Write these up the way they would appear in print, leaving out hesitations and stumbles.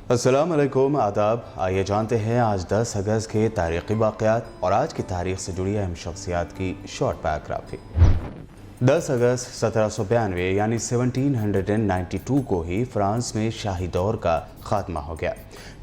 अस्सलाम वालेकुम, आदाब। आइए जानते हैं आज 10 अगस्त के तारीख़ी वाक़यात और आज की तारीख़ से जुड़ी अहम शख्सियात की शॉर्ट बायोग्राफी। 10 अगस्त 1792 यानी 1792 को ही फ्रांस में शाही दौर का खात्मा हो गया।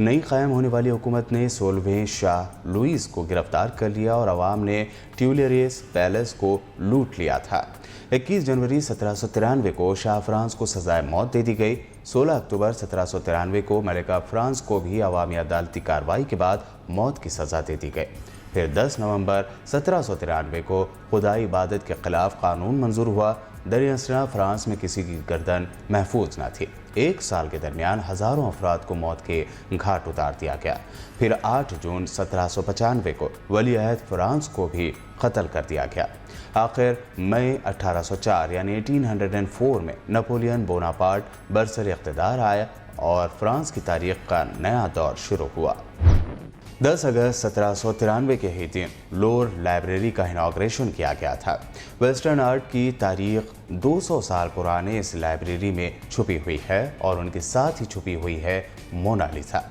नई कायम होने वाली हुकूमत ने 16वें शाह लुईस को गिरफ्तार कर लिया और अवाम ने ट्यूलेरियस पैलेस को लूट लिया था। 21 जनवरी 1793 को शाह फ्रांस को सजाए मौत दे दी गई। 16 अक्टूबर 1793 को मलिका फ्रांस को भी अवामी अदालती कार्रवाई के बाद मौत की सज़ा दे दी गई। फिर 10 नवंबर 1793 को खुदाई इबादत के खिलाफ कानून मंजूर हुआ। दरअसल फ्रांस में किसी की गर्दन महफूज न थी। एक साल के दरमियान हज़ारों अफराद को मौत के घाट उतार दिया गया। फिर 8 जून 1795 को वली अहद फ्रांस को भी कत्ल कर दिया गया। आखिर मई 1804 यानी 1804 में नेपोलियन बोनापार्ट बरसर इक़्तिदार आया और फ्रांस की तारीख़ का नया दौर शुरू हुआ। 10 अगस्त 1793 के ही दिन लोर लाइब्रेरी का इनाग्रेशन किया गया था। वेस्टर्न आर्ट की तारीख 200 साल पुराने इस लाइब्रेरी में छुपी हुई है और उनके साथ ही छुपी हुई है मोनालिसा।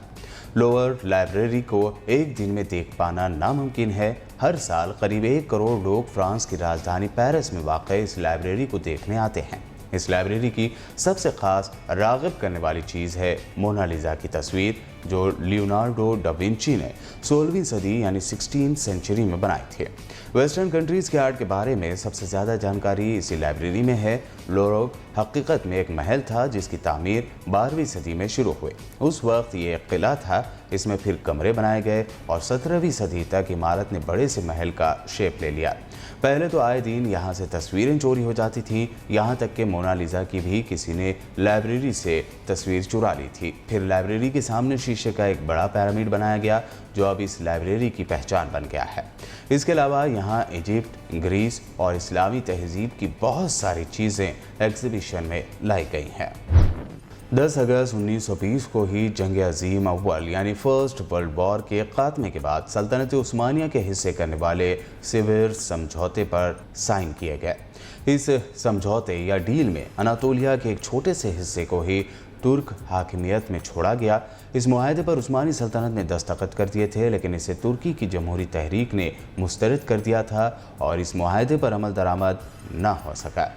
लोअर लाइब्रेरी को एक दिन में देख पाना नामुमकिन है। हर साल करीब 1 करोड़ लोग फ्रांस की राजधानी पेरिस में वाक़ई इस लाइब्रेरी को देखने आते हैं। इस लाइब्रेरी की सबसे ख़ास राग़िब करने वाली चीज़ है मोनालिसा की तस्वीर, जो लियोनार्डो डा विंची ने 16वीं सदी यानी 16th सेंचुरी में बनाई थी। वेस्टर्न कंट्रीज़ के आर्ट के बारे में सबसे ज़्यादा जानकारी इसी लाइब्रेरी में है। लोरोग हकीकत में एक महल था जिसकी तामीर 12वीं सदी में शुरू हुई। उस वक्त ये एक किला था, इसमें फिर कमरे बनाए गए और 17वीं सदी तक इमारत ने बड़े से महल का शेप ले लिया। पहले तो आए दिन यहाँ से तस्वीरें चोरी हो जाती थीं, यहाँ तक कि मोनालिसा की भी किसी ने लाइब्रेरी से तस्वीर चुरा ली थी। फिर लाइब्रेरी के सामने शीशे का एक बड़ा पिरामिड बनाया गया जो अब इस लाइब्रेरी की पहचान बन गया है। इसके अलावा यहाँ इजिप्ट, ग्रीस और इस्लामी तहजीब की बहुत सारी चीज़ें एग्जीबिशन में लाई गई हैं। 10 अगस्त 1920 को ही जंग अजीम अव्वल यानी फर्स्ट वर्ल्ड वॉर के खात्मे के बाद सल्तनत उस्मानिया के हिस्से करने वाले सिविर समझौते पर साइन किए गए। इस समझौते या डील में अनातोलिया के एक छोटे से हिस्से को ही तुर्क हाकिमियत में छोड़ा गया। इस मुआहदे पर उस्मानी सल्तनत ने दस्तखत कर दिए थे, लेकिन इसे तुर्की की जमहूरी तहरीक ने मुस्तरद कर दिया था और इस मुआहदे पर अमल दरामद न हो सका।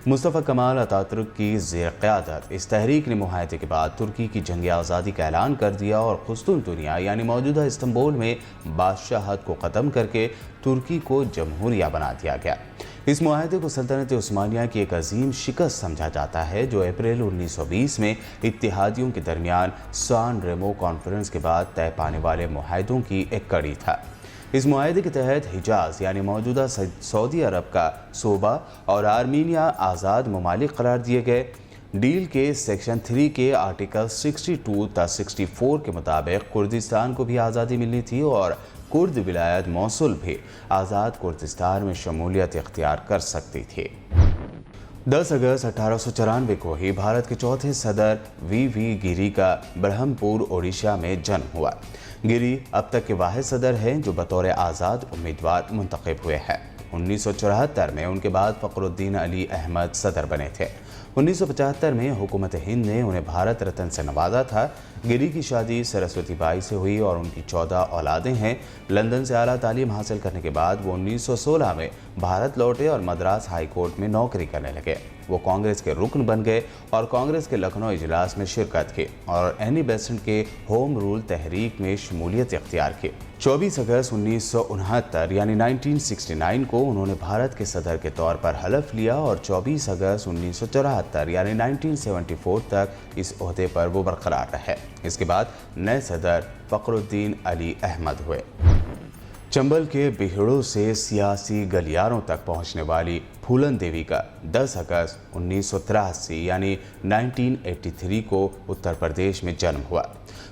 मुस्तफ़ा कमाल अतातुर्क की ज़ेर क़यादत इस तहरीक ने मुआहदे के बाद तुर्की की जंग आज़ादी का ऐलान कर दिया और कुस्तुनतुनिया यानी मौजूदा इस्तांबुल में बादशाहत को ख़त्म करके तुर्की को जमहूरिया बना दिया गया। इस मुआहदे को सल्तनत उस्मानिया की एक अजीम शिकस्त समझा जाता है, जो अप्रैल 1920 में इत्तेहादियों के दरमियान सान रेमो कॉन्फ्रेंस के बाद तय पाने वाले मुआहदों की एक कड़ी था। इस मुआहदे के तहत हिजाज यानी मौजूदा सऊदी अरब का सूबा और आर्मीनिया आज़ाद ममालिक करार दिए गए। डील के सेक्शन 3 के आर्टिकल 62 ta 64 के मुताबिक कुर्दिस्तान को भी आज़ादी मिलनी थी और कुर्द विलायत मौसूल भी आज़ाद कुर्दिस्तान में शमूलियत इख्तियार कर सकती थी। 10 अगस्त 1894 को ही भारत के चौथे सदर वी गिरी का ब्रह्मपुर ओडिशा में जन्म हुआ। गिरी अब तक के वाहिद सदर हैं जो बतौर आज़ाद उम्मीदवार मुंतखब हुए हैं। 1974 में उनके बाद फ़खरुद्दीन अली अहमद सदर बने थे। 1975 में हुकूमत हिंद ने उन्हें भारत रत्न से नवाजा था। गिरी की शादी सरस्वती बाई से हुई और उनकी 14 औलादें हैं। लंदन से आला तालीम हासिल करने के बाद वो 1916 में भारत लौटे और मद्रास हाई कोर्ट में नौकरी करने लगे। वो कांग्रेस के रुकन बन गए और कांग्रेस के लखनऊ इजलास में शिरकत की और एनी बेसेंट के होम रूल तहरीक में शमूलियत इख्तियार की। 24 अगस्त 1969 यानी 1969 को उन्होंने भारत के सदर के तौर पर हलफ लिया और 24 अगस्त 1974 यानी 1974 तक इस ओहदे पर वो बरकरार रहे। इसके बाद नए सदर फ़खरुद्दीन अली अहमद हुए। चंबल के बिहड़ों से सियासी गलियारों तक पहुंचने वाली फूलन देवी का 10 अगस्त 1983 यानी 1983 को उत्तर प्रदेश में जन्म हुआ।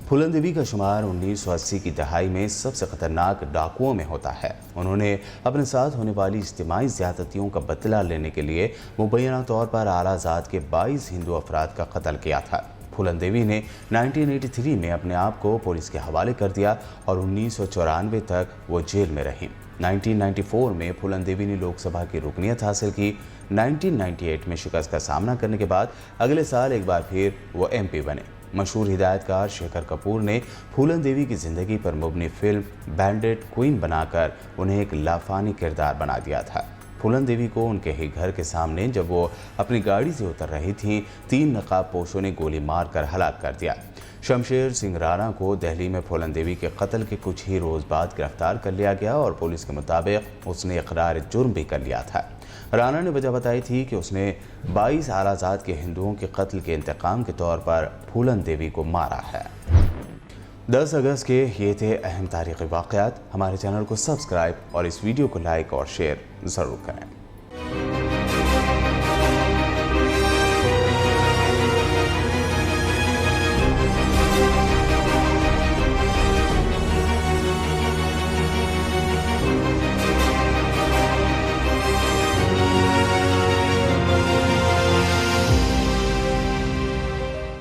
फूलन देवी का शुमार 1980 की दहाई में सबसे खतरनाक डाकुओं में होता है। उन्होंने अपने साथ होने वाली इज्तिमाई ज़्यादतियों का बदला लेने के लिए मुबैना तौर पर आला ज़ात के 22 हिंदू अफराद का कत्ल किया था। फूलन देवी ने 1983 में अपने आप को पुलिस के हवाले कर दिया और 1994 तक वो जेल में रहीं। 1994 में फूलन देवी ने लोकसभा की रुकनियत हासिल की। 1998 में शिकस्त का सामना करने के बाद अगले साल एक बार फिर वो MP बने। मशहूर हिदायतकार शेखर कपूर ने फूलन देवी की ज़िंदगी पर मबनी फिल्म बैंडिट क्वीन बनाकर उन्हें एक लाफानी किरदार बना दिया था। फूलन देवी को उनके ही घर के सामने जब वो अपनी गाड़ी से उतर रही थीं, 3 नकाबपोशों ने गोली मारकर हलाक कर दिया। शमशेर सिंह राणा को दिल्ली में फूलन देवी के कत्ल के कुछ ही रोज़ बाद गिरफ्तार कर लिया गया और पुलिस के मुताबिक उसने इकरार जुर्म भी कर लिया था। राणा ने वजह बताई थी कि उसने 22 आलाजाद के हिंदुओं के कत्ल के इंतकाम के तौर पर फूलन देवी को मारा है। 10 अगस्त के ये थे अहम तारीख़ी वाक़यात। हमारे चैनल को सब्सक्राइब और इस वीडियो को लाइक और शेयर ज़रूर करें।